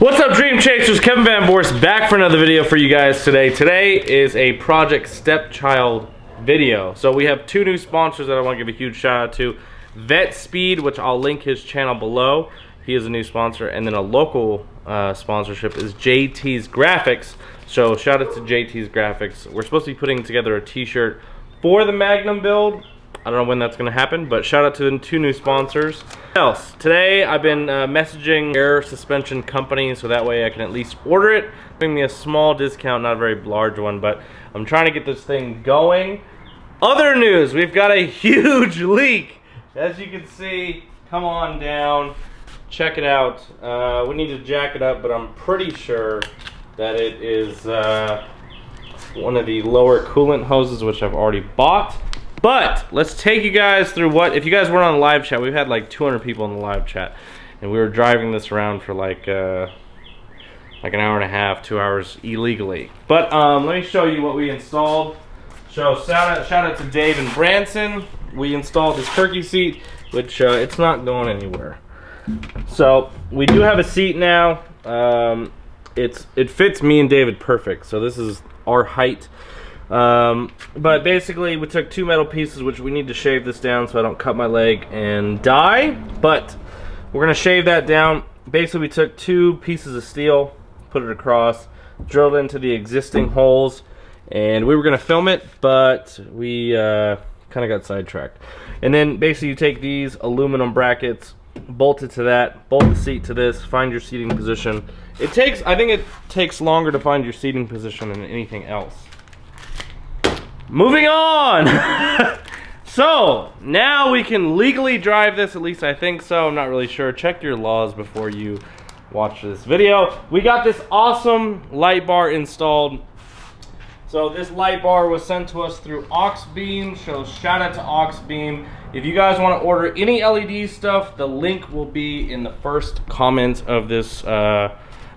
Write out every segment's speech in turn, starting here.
What's up, Dream Chasers? Kevin Van Voris back for another video for you guys today. Today is a Project Stepchild video. So we have two new sponsors that I want to give a huge shout out to. Vet Speed, which I'll link his channel below. He is a new sponsor. And then a local sponsorship is JT's Graphics. So shout out to JT's Graphics. We're supposed to be putting together a t-shirt for the Magnum build. I don't know when that's going to happen, but shout out to the two new sponsors. What else? Today I've been messaging air suspension company so that way I can at least order it. Giving me a small discount, not a very large one, but I'm trying to get this thing going. Other news, we've got a huge leak. As you can see, come on down, check it out. We need to jack it up, but I'm pretty sure that it is one of the lower coolant hoses, which I've already bought. But let's take you guys through what, if you guys weren't on the live chat, we've had like 200 people in the live chat, and we were driving this around for like an hour and a half, 2 hours illegally. But let me show you what we installed. So shout out to Dave and Branson. We installed this turkey seat, which it's not going anywhere. So we do have a seat now. It fits me and David perfect. So this is our height. But basically we took two metal pieces, which we need to shave this down so I don't cut my leg and die, but we're gonna shave that down. Basically we took two pieces of steel, put it across, drilled into the existing holes, and we were gonna film it, but we kind of got sidetracked. And then basically you take these aluminum brackets, bolt it to that, bolt the seat to this, find your seating position. I think it takes longer to find your seating position than anything else. Moving on! So, now we can legally drive this, at least I think so, I'm not really sure. Check your laws before you watch this video. We got this awesome light bar installed. So this light bar was sent to us through Auxbeam, so shout out to Auxbeam. If you guys want to order any LED stuff, the link will be in the first comment of this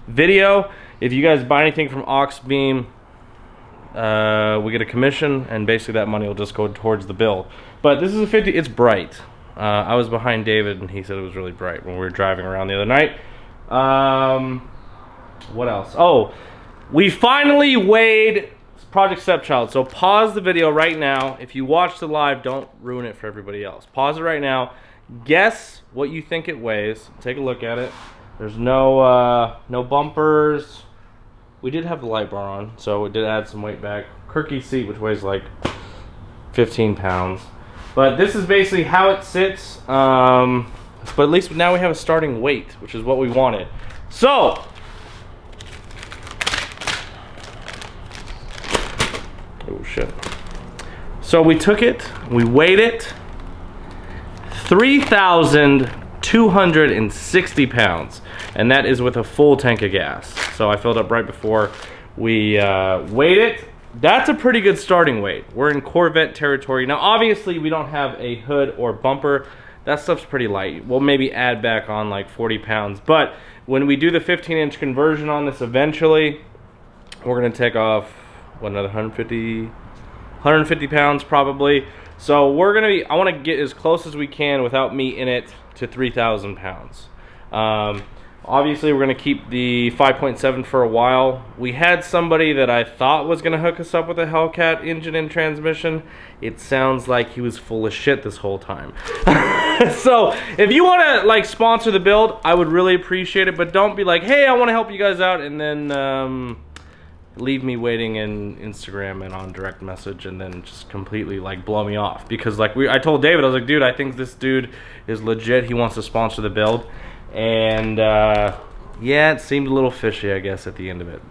video. If you guys buy anything from Auxbeam, we get a commission, and basically that money will just go towards the build. But this is a 50, it's bright. I was behind David and he said it was really bright when we were driving around the other night. What else? Oh, we finally weighed Project Stepchild. So pause the video right now. If you watch the live, don't ruin it for everybody else. Pause it right now. Guess what you think it weighs. Take a look at it. There's no bumpers. We did have the light bar on, so it did add some weight back. Turkey seat, which weighs like 15 pounds. But this is basically how it sits. But at least now we have a starting weight, which is what we wanted. So, oh shit. So we took it, we weighed it, 3,260 pounds. And that is with a full tank of gas. So I filled up right before we weighed it. That's a pretty good starting weight. We're in Corvette territory. Now obviously we don't have a hood or bumper. That stuff's pretty light. We'll maybe add back on like 40 pounds. But when we do the 15-inch conversion on this eventually, we're gonna take off, what, another 150 pounds probably. So we're gonna be, I wanna get as close as we can without me in it to 3,000 pounds. Obviously, we're going to keep the 5.7 for a while. We had somebody that I thought was going to hook us up with a Hellcat engine and transmission. It sounds like he was full of shit this whole time. So, if you want to like sponsor the build, I would really appreciate it. But don't be like, hey, I want to help you guys out, and then leave me waiting in Instagram and on direct message, and then just completely like blow me off. Because like I told David, I was like, dude, I think this dude is legit. He wants to sponsor the build. And yeah, it seemed a little fishy, I guess, at the end of it.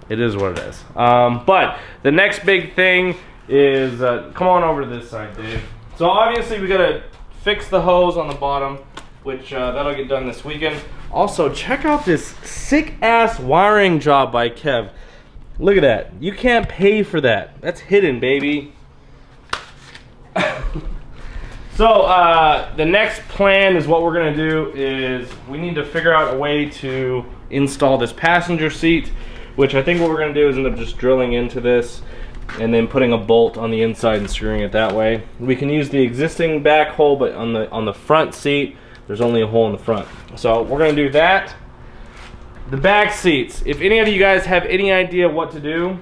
It is what it is. But the next big thing is, come on over to this side, Dave. So obviously we gotta fix the hose on the bottom, which that'll get done this weekend. Also, check out this sick-ass wiring job by Kev. Look at that. You can't pay for that. That's hidden, baby. So the next plan is what we're gonna do is we need to figure out a way to install this passenger seat, which I think what we're gonna do is end up just drilling into this and then putting a bolt on the inside and screwing it that way. We can use the existing back hole, but on the front seat, there's only a hole in the front. So we're gonna do that. The back seats. If any of you guys have any idea what to do,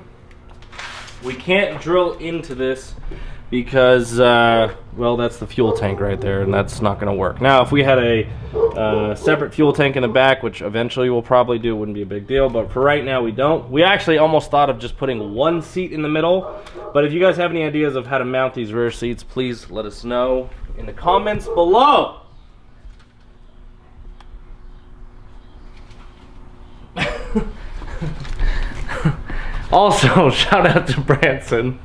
we can't drill into this because, well, that's the fuel tank right there, and that's not going to work. Now, if we had a separate fuel tank in the back, which eventually we'll probably do, it wouldn't be a big deal, but for right now, we don't. We actually almost thought of just putting one seat in the middle, but if you guys have any ideas of how to mount these rear seats, please let us know in the comments below. Also, shout out to Branson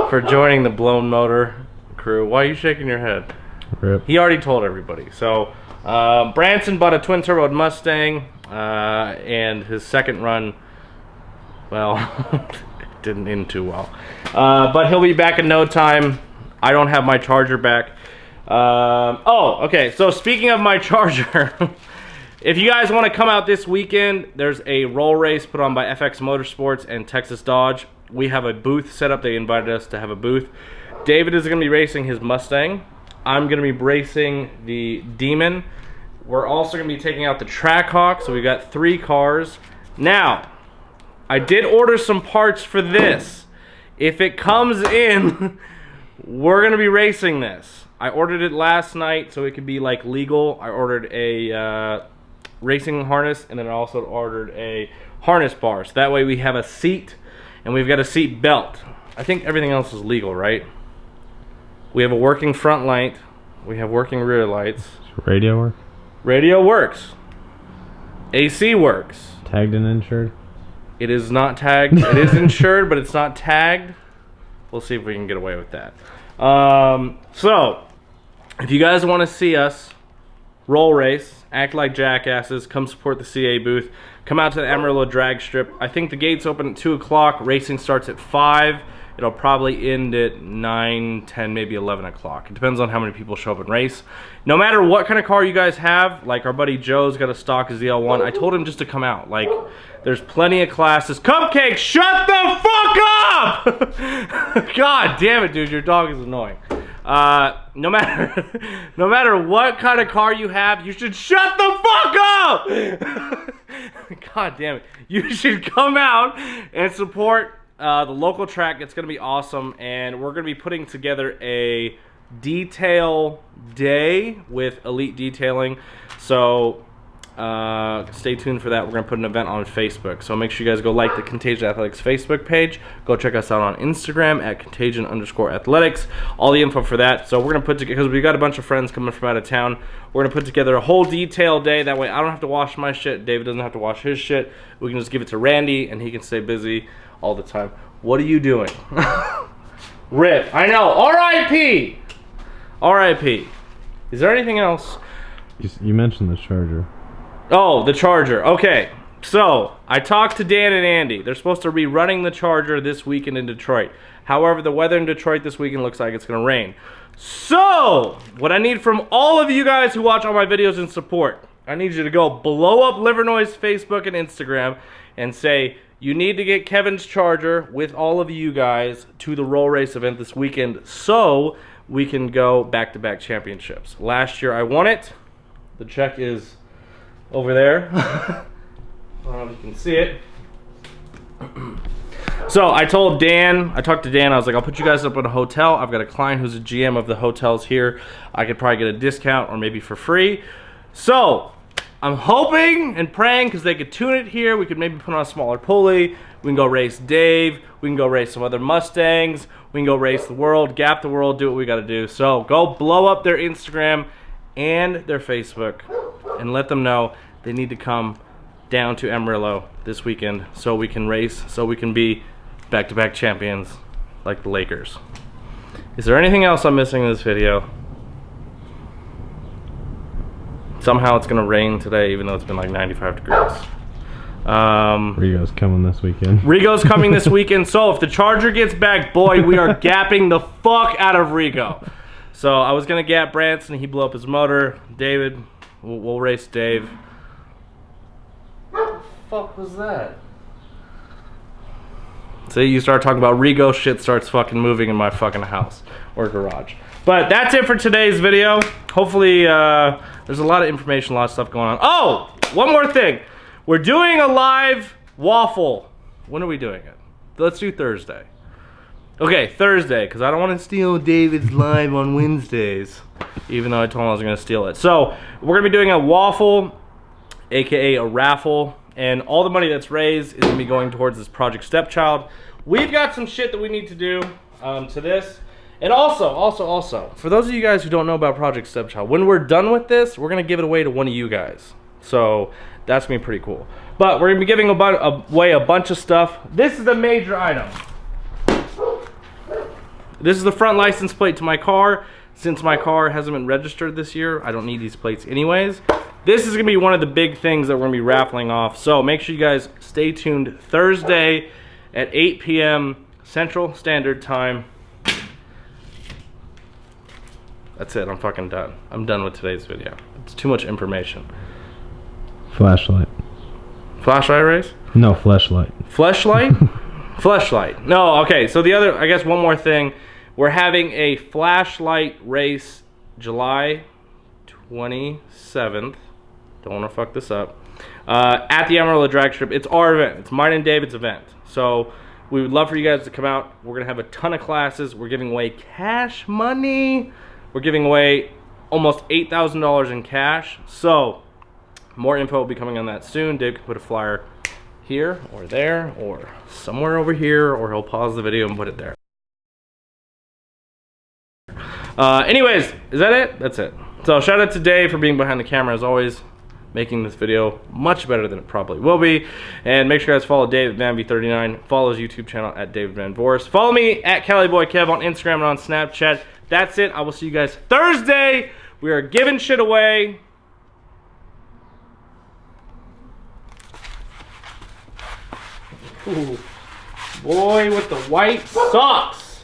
for joining the Blown Motor crew. Why are you shaking your head? Rip. He already told everybody. So, Branson bought a twin-turbo Mustang, and his second run, well, didn't end too well. But he'll be back in no time. I don't have my charger back. Oh, okay. So, speaking of my charger... If you guys want to come out this weekend, there's a roll race put on by FX Motorsports and Texas Dodge. We have a booth set up. They invited us to have a booth. David is going to be racing his Mustang. I'm going to be racing the Demon. We're also going to be taking out the Trackhawk, so we've got 3 cars. Now, I did order some parts for this. If it comes in, we're going to be racing this. I ordered it last night so it could be like legal. I ordered a... racing harness, and then I also ordered a harness bar, so that way we have a seat and we've got a seat belt. I think everything else is legal, right? We have a working front light, we have working rear lights. Radio work? Radio works. AC works. Tagged and insured? It is not tagged. It is insured, but it's not tagged. We'll see if we can get away with that. So if you guys want to see us roll race, act like jackasses, come support the CA booth, come out to the Amarillo drag strip. I think the gates open at 2 o'clock, racing starts at 5. It'll probably end at 9, 10, maybe 11 o'clock. It depends on how many people show up and race. No matter what kind of car you guys have, like our buddy Joe's got a stock ZL1, I told him just to come out. Like, there's plenty of classes. Cupcake, shut the fuck up! God damn it, dude, your dog is annoying. No matter what kind of car you have, you should shut the fuck up! God damn it. You should come out and support the local track. It's going to be awesome, and we're going to be putting together a detail day with Elite Detailing. So stay tuned for that. We're going to put an event on Facebook. So make sure you guys go like the Contagion Athletics Facebook page. Go check us out on Instagram at Contagion_athletics. All the info for that. So we're going to put together, because we got a bunch of friends coming from out of town, we're going to put together a whole detail day. That way I don't have to wash my shit. David doesn't have to wash his shit. We can just give it to Randy and he can stay busy all the time. What are you doing? Rip. I know. R.I.P. R.I.P. Is there anything else? You mentioned the charger. Oh, the charger. Okay, so I talked to Dan and Andy. They're supposed to be running the charger this weekend in Detroit. However, the weather in Detroit this weekend looks like it's going to rain. So, what I need from all of you guys who watch all my videos and support, I need you to go blow up Livernois' Facebook and Instagram and say, you need to get Kevin's charger with all of you guys to the roll race event this weekend so we can go back-to-back championships. Last year I won it. The check is over there. I don't know if you can see it. So I talked to Dan, I was like, I'll put you guys up at a hotel. I've got a client who's a GM of the hotels here. I could probably get a discount or maybe for free. So I'm hoping and praying, because they could tune it here, we could maybe put on a smaller pulley. We can go race Dave. We can go race some other Mustangs. We can go race the world, gap the world, do what we got to do. So go blow up their Instagram and their Facebook and let them know they need to come down to Amarillo this weekend so we can race, so we can be back-to-back champions like the Lakers. Is there anything else I'm missing in this video? Somehow it's gonna rain today, even though it's been like 95 degrees. Rigo's coming this weekend. Rigo's coming this weekend, so if the charger gets back, boy, we are gapping the fuck out of Rigo. So I was gonna gap Branson, he blew up his motor. David, we'll race Dave. What the fuck was that? See, you start talking about Rigo, shit starts fucking moving in my fucking house or garage. But that's it for today's video. Hopefully, there's a lot of information, a lot of stuff going on. Oh, one more thing. We're doing a live waffle. When are we doing it? Let's do Thursday. Okay, Thursday, because I don't want to steal David's live on Wednesdays, even though I told him I was going to steal it. So, we're going to be doing a waffle, aka a raffle, and all the money that's raised is going to be going towards this Project Stepchild. We've got some shit that we need to do to this. And also, for those of you guys who don't know about Project Stepchild, when we're done with this, we're going to give it away to one of you guys. So, that's going to be pretty cool. But we're going to be giving away a bunch of stuff. This is a major item. This is the front license plate to my car. Since my car hasn't been registered this year, I don't need these plates anyways. This is gonna be one of the big things that we're gonna be raffling off. So make sure you guys stay tuned Thursday at 8 p.m. Central Standard Time. That's it, I'm fucking done. I'm done with today's video. It's too much information. Flashlight. Flashlight race? No, flashlight. Fleshlight? Fleshlight. No, okay, so the other, I guess one more thing. We're having a flashlight race July 27th. Don't want to fuck this up. At the Amarillo drag strip. It's our event. It's mine and David's event. So we would love for you guys to come out. We're going to have a ton of classes. We're giving away cash money. We're giving away almost $8,000 in cash. So more info will be coming on that soon. Dave can put a flyer here or there or somewhere over here, or he'll pause the video and put it there. Anyways, is that it? That's it. So shout out to Dave for being behind the camera as always, making this video much better than it probably will be. And make sure you guys follow David VanV39. Follow his YouTube channel at David Van Voris. Follow me at CaliBoyKev on Instagram and on Snapchat. That's it. I will see you guys Thursday. We are giving shit away. Ooh, boy with the white socks.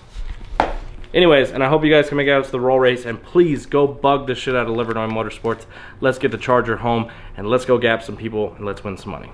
Anyways, and I hope you guys can make it out to the roll race, and please go bug the shit out of Livernois Motorsports. Let's get the Charger home, and let's go gap some people, and let's win some money.